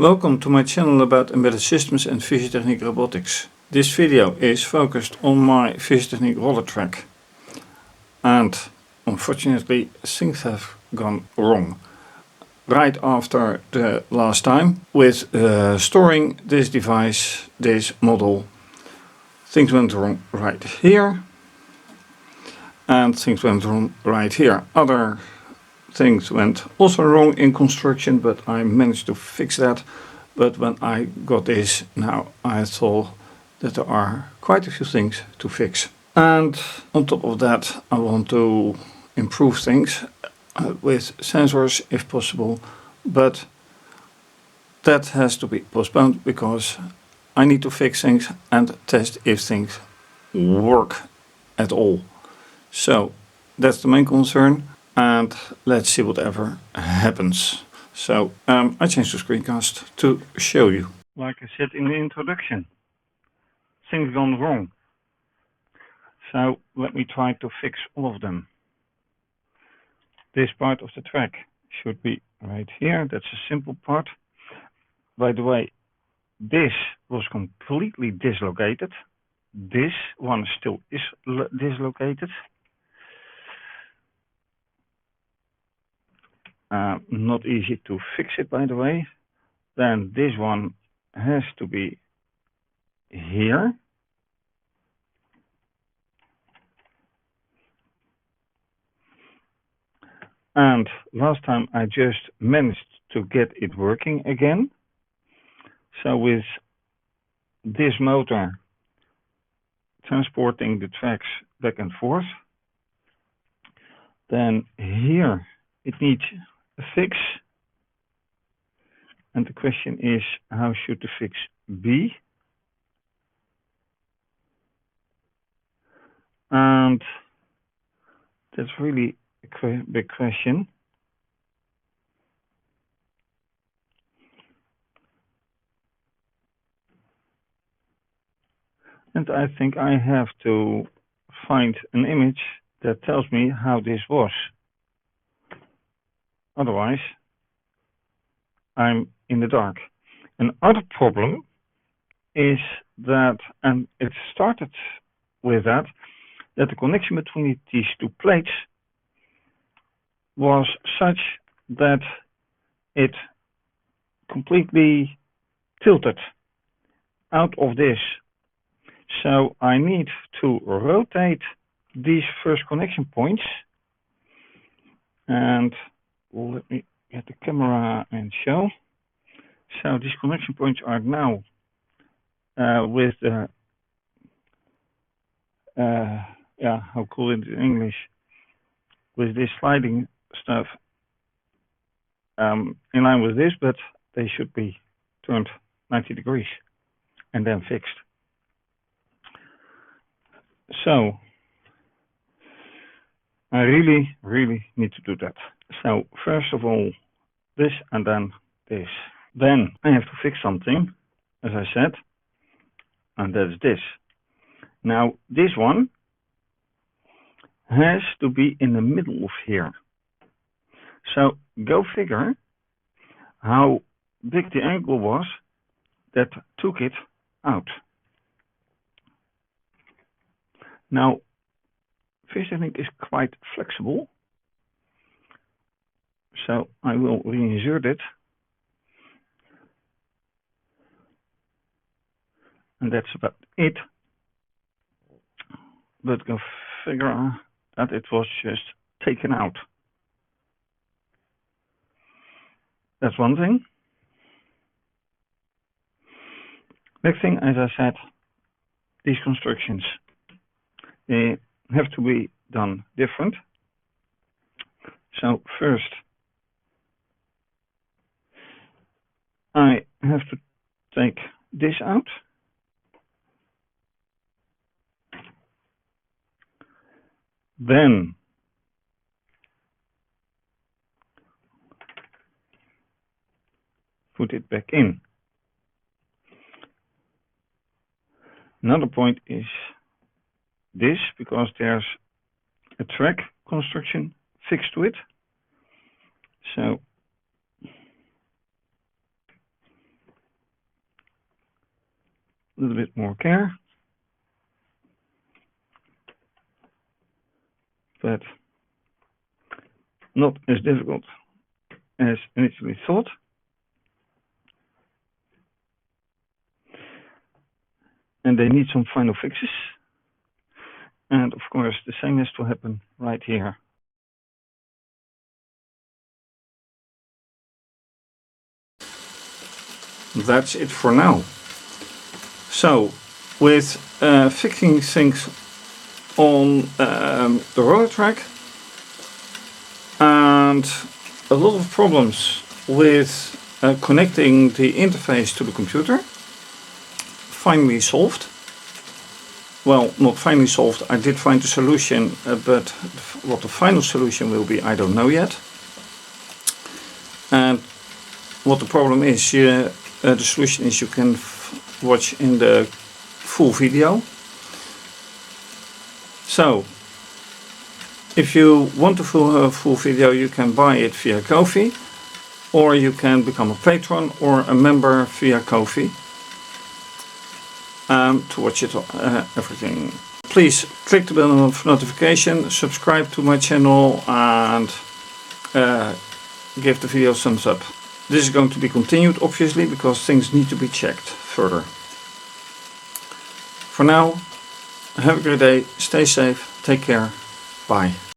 Welcome to my channel about embedded systems and fischertechnik robotics. This video is focused on my fischertechnik rollertrack. And unfortunately things have gone wrong. Right after the last time with storing this device, this model, things went wrong right here. And things went wrong right here. Other things went also wrong in construction, but I managed to fix that. But when I got this now, I thought that there are quite a few things to fix. And on top of that, I want to improve things with sensors if possible, but that has to be postponed because I need to fix things and test if things work at all. So that's the main concern. And let's see whatever happens. So I changed the screencast to show you. Like I said in the introduction, things gone wrong. So let me try to fix all of them. This part of the track should be right here. That's a simple part. By the way, this was completely dislocated. This one still is dislocated. Not easy to fix it, by the way. Then this one has to be here. And last time I just managed to get it working again. So with this motor transporting the tracks back and forth, then here it needs a fix. And the question is, how should the fix be? And that's really a big question. And I think I have to find an image that tells me how this was. Otherwise, I'm in the dark. Another problem is that, and it started with that the connection between these two plates was such that it completely tilted out of this. So I need to rotate these first connection points, and let me get the camera and show. So these connection points are now with the how call it in English, with this sliding stuff in line with this, but they should be turned 90 degrees and then fixed. So I really need to do that. So first of all, this and then this. Then I have to fix something, as I said, and that's this. Now this one has to be in the middle of here. So go figure how big the angle was that took it out. Now fischertechnik is quite flexible, so I will reinsert it, and that's about it. But go figure that it was just taken out. That's one thing. Next thing, as I said, these constructions, they have to be done different. So first I have to take this out. Then put it back in. Another point is this, because there's a track construction fixed to it. So a little bit more care. But not as difficult as initially thought. And they need some final fixes. And of course, the same has to happen right here. That's it for now. So, with fixing things on the roller track and a lot of problems with connecting the interface to the computer, finally solved. Well, not finally solved, I did find a solution, but what the final solution will be, I don't know yet. And what the problem is, the solution is you can watch in the full video. So, if you want the full video, you can buy it via Ko-fi, or you can become a patron or a member via Ko-fi to watch it everything. Please click the bell of notification, subscribe to my channel, and give the video a thumbs up. This is going to be continued, obviously, because things need to be checked further. For now, have a great day, stay safe, take care, bye.